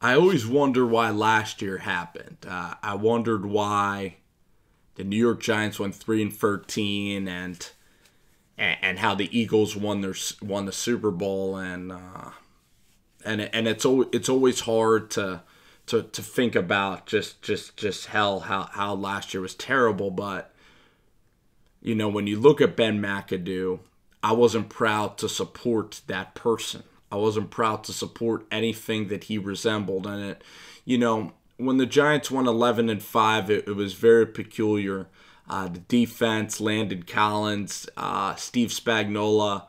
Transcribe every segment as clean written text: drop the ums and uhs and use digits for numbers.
I always wonder why last year happened. I wondered why the New York Giants went 3-13 and how the Eagles won the Super Bowl and it's always hard to think about just how last year was terrible. But when you look at Ben Mcadoo, I wasn't proud to support that person. I wasn't proud to support anything that he resembled. And when the Giants won 11-5, it was very peculiar. The defense, Landon Collins, Steve Spagnuolo,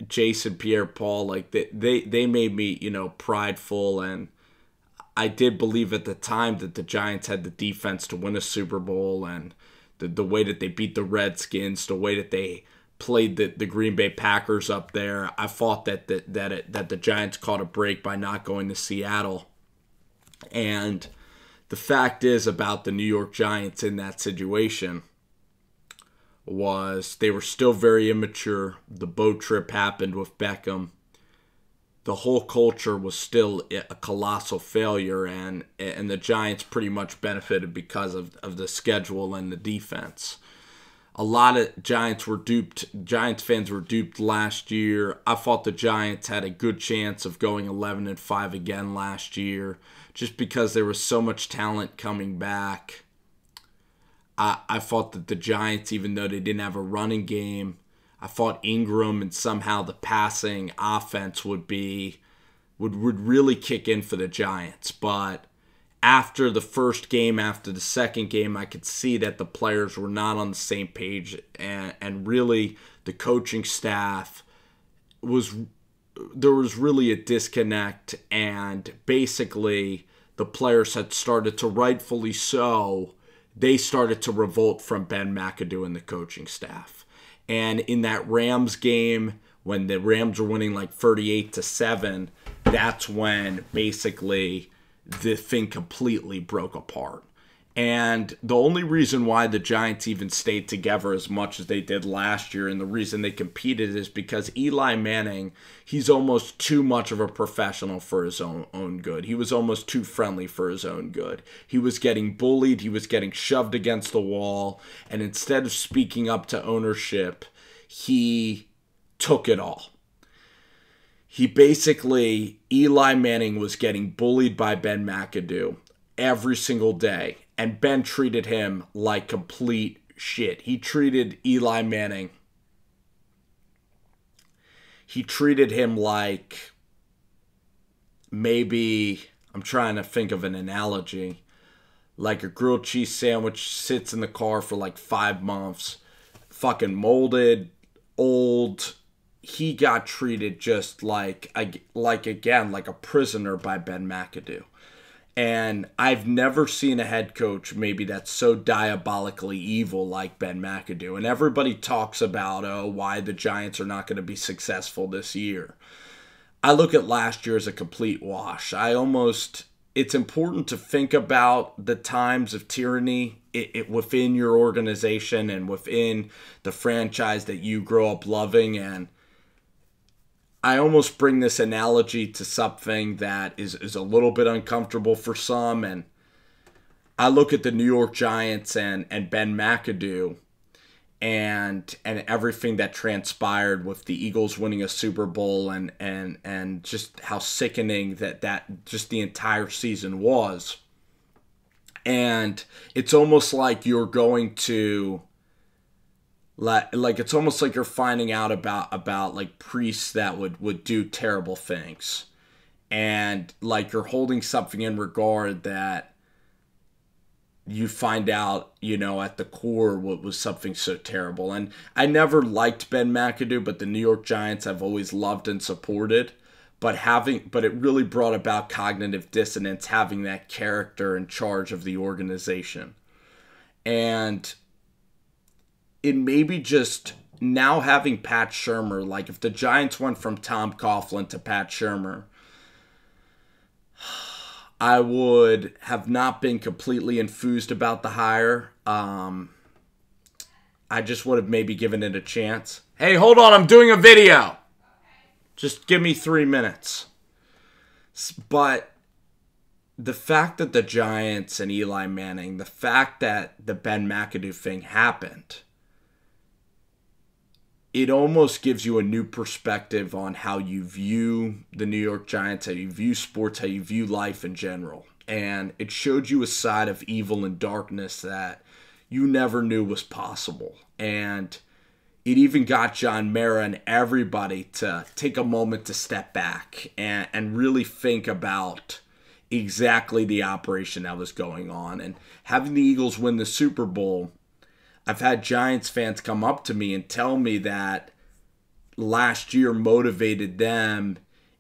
Jason Pierre-Paul, like they made me, prideful. And I did believe at the time that the Giants had the defense to win a Super Bowl, and the way that they beat the Redskins, the way that they played the Green Bay Packers up there. I thought that the Giants caught a break by not going to Seattle. And the fact is about the New York Giants in that situation was they were still very immature. The boat trip happened with Beckham. The whole culture was still a colossal failure, and the Giants pretty much benefited because of the schedule and the defense. A lot of Giants fans were duped last year. I thought the Giants had a good chance of going 11-5 again last year, just because there was so much talent coming back. I thought that the Giants, even though they didn't have a running game, I thought Ingram and somehow the passing offense would really kick in for the Giants. But after the first game, after the second game, I could see that the players were not on the same page, and really the coaching staff there was really a disconnect, and basically the players had started to, rightfully so, they started to revolt from Ben Mcadoo and the coaching staff. And in that Rams game, when the Rams were winning like 38-7, that's when basically the thing completely broke apart. And the only reason why the Giants even stayed together as much as they did last year, and the reason they competed, is because Eli Manning, he's almost too much of a professional for his own good. He was almost too friendly for his own good. He was getting bullied. He was getting shoved against the wall. And instead of speaking up to ownership, he took it all. Eli Manning was getting bullied by Ben Mcadoo every single day. And Ben treated him like complete shit. He treated Eli Manning. He treated him like, maybe, I'm trying to think of an analogy, like a grilled cheese sandwich sits in the car for like 5 months, fucking molded, old. He got treated just like a prisoner by Ben Mcadoo. And I've never seen a head coach maybe that's so diabolically evil like Ben Mcadoo. And everybody talks about, why the Giants are not going to be successful this year. I look at last year as a complete wash. It's important to think about the times of tyranny within your organization and within the franchise that you grow up loving. And I almost bring this analogy to something that is a little bit uncomfortable for some. And I look at the New York Giants and Ben Mcadoo and everything that transpired with the Eagles winning a Super Bowl and just how sickening that just the entire season was. And it's almost like you're going to... Like it's almost like you're finding out about like priests that would do terrible things, and like you're holding something in regard that you find out, at the core what was something so terrible. And I never liked Ben Mcadoo, but the New York Giants I've always loved and supported. But it really brought about cognitive dissonance having that character in charge of the organization. And it may be just now having Pat Shurmur, like if the Giants went from Tom Coughlin to Pat Shurmur, I would have not been completely enthused about the hire. I just would have maybe given it a chance. Hey, hold on, I'm doing a video. Just give me 3 minutes. But the fact that the Giants and Eli Manning, the fact that the Ben McAdoo thing happened, it almost gives you a new perspective on how you view the New York Giants, how you view sports, how you view life in general. And it showed you a side of evil and darkness that you never knew was possible. And it even got John Mara and everybody to take a moment to step back and really think about exactly the operation that was going on. And having the Eagles win the Super Bowl, I've had Giants fans come up to me and tell me that last year motivated them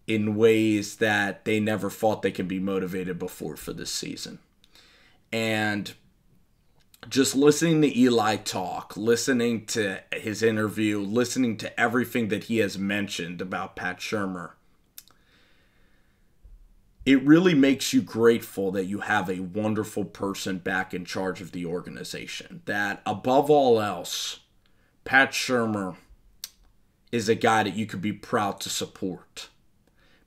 in ways that they never thought they could be motivated before for this season. And just listening to Eli talk, listening to his interview, listening to everything that he has mentioned about Pat Shurmur, it really makes you grateful that you have a wonderful person back in charge of the organization. That above all else, Pat Shurmur is a guy that you could be proud to support.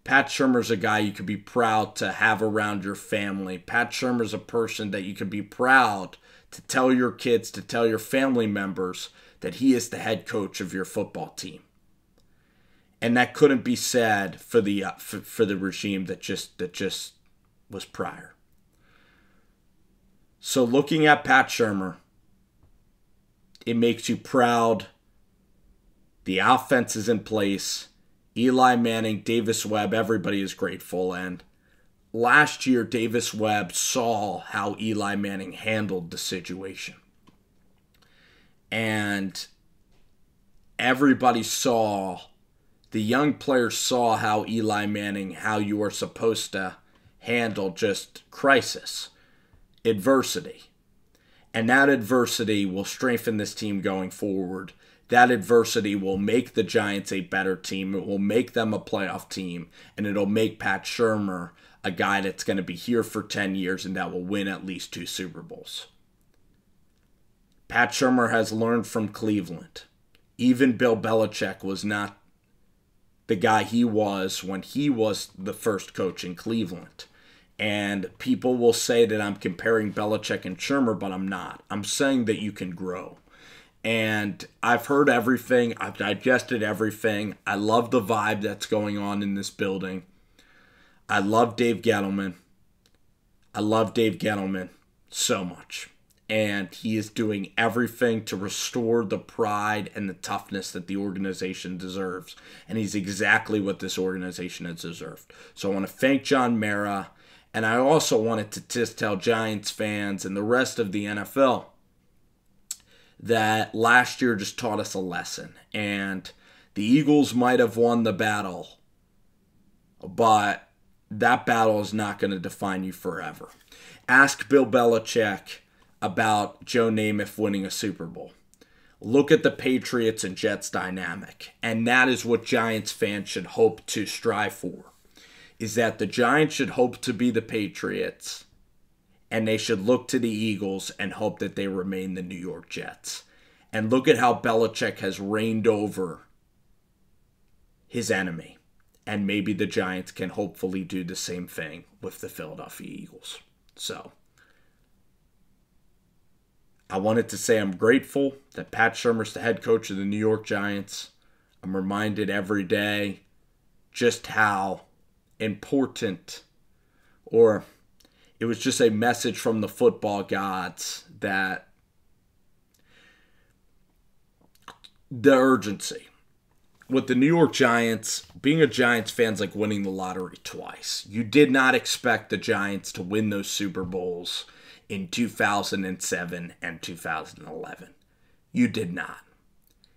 Pat Shurmur's a guy you could be proud to have around your family. Pat Shurmur's a person that you could be proud to tell your kids, to tell your family members that he is the head coach of your football team. And that couldn't be said for the regime that just was prior. So looking at Pat Shurmur, it makes you proud. The offense is in place. Eli Manning, Davis Webb, everybody is grateful. And last year, Davis Webb saw how Eli Manning handled the situation. And everybody saw, the young players saw how Eli Manning, how you are supposed to handle just crisis, adversity. And that adversity will strengthen this team going forward. That adversity will make the Giants a better team. It will make them a playoff team. And it'll make Pat Shurmur a guy that's going to be here for 10 years and that will win at least 2 Super Bowls. Pat Shurmur has learned from Cleveland. Even Bill Belichick was not the guy he was when he was the first coach in Cleveland. And people will say that I'm comparing Belichick and Shurmur, but I'm not. I'm saying that you can grow. And I've heard everything. I've digested everything. I love the vibe that's going on in this building. I love Dave Gettleman. I love Dave Gettleman so much. And he is doing everything to restore the pride and the toughness that the organization deserves. And he's exactly what this organization has deserved. So I want to thank John Mara. And I also wanted to just tell Giants fans and the rest of the NFL that last year just taught us a lesson. And the Eagles might have won the battle, but that battle is not going to define you forever. Ask Bill Belichick about Joe Namath winning a Super Bowl. Look at the Patriots and Jets dynamic. And that is what Giants fans should hope to strive for. Is that the Giants should hope to be the Patriots, and they should look to the Eagles and hope that they remain the New York Jets. And look at how Belichick has reigned over his enemy. And maybe the Giants can hopefully do the same thing with the Philadelphia Eagles. So, I wanted to say I'm grateful that Pat Shurmur's the head coach of the New York Giants. I'm reminded every day just how important, or it was just a message from the football gods that the urgency with the New York Giants, being a Giants fan is like winning the lottery twice. You did not expect the Giants to win those Super Bowls in 2007 and 2011. You did not.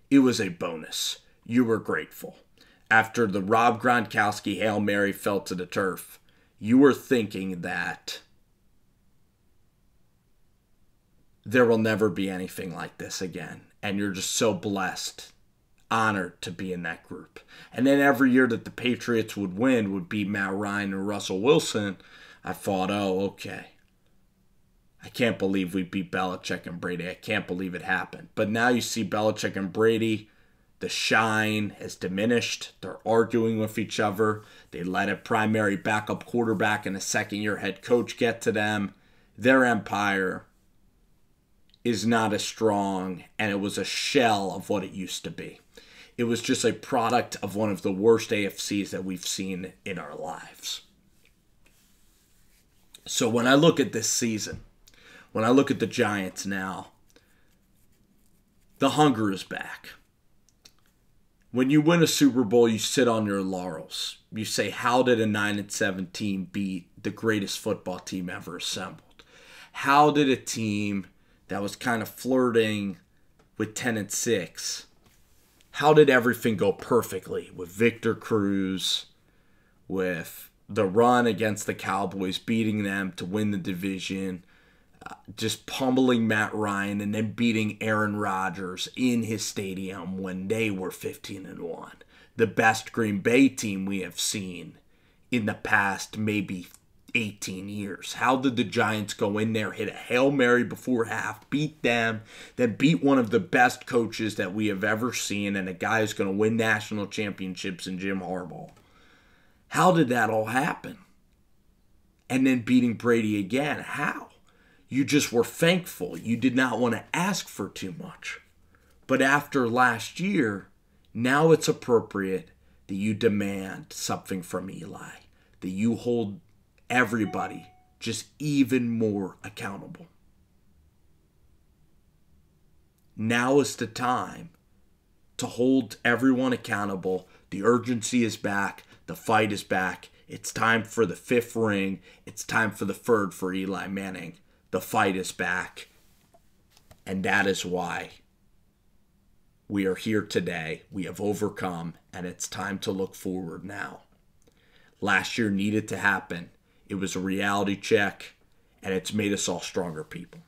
It was a bonus. You were grateful. After the Rob Gronkowski Hail Mary fell to the turf, you were thinking that there will never be anything like this again. And you're just so blessed, honored to be in that group. And then every year that the Patriots would win, would beat Matt Ryan and Russell Wilson, I thought, oh, okay. I can't believe we beat Belichick and Brady. I can't believe it happened. But now you see Belichick and Brady The shine has diminished. They're arguing with each other. They let a primary backup quarterback and a second-year head coach get to them. Their empire is not as strong, and it was a shell of what it used to be. It was just a product of one of the worst AFCs that we've seen in our lives. So when I look at this season, when I look at the Giants now, the hunger is back. When you win a Super Bowl, you sit on your laurels. You say, how did a 9-7 team beat the greatest football team ever assembled? How did a team that was kind of flirting with 10-6, how did everything go perfectly with Victor Cruz, with the run against the Cowboys, beating them to win the division, just pummeling Matt Ryan, and then beating Aaron Rodgers in his stadium when they were 15-1. The best Green Bay team we have seen in the past maybe 18 years. How did the Giants go in there, hit a Hail Mary before half, beat them, then beat one of the best coaches that we have ever seen, and a guy who's going to win national championships in Jim Harbaugh? How did that all happen? And then beating Brady again. How? You just were thankful. You did not want to ask for too much. But after last year, now it's appropriate that you demand something from Eli, that you hold everybody just even more accountable. Now is the time to hold everyone accountable. The urgency is back. The fight is back. It's time for the 5th ring. It's time for the 3rd for Eli Manning. The fight is back. And that is why we are here today. We have overcome, and it's time to look forward now. Last year needed to happen. It was a reality check, and it's made us all stronger people.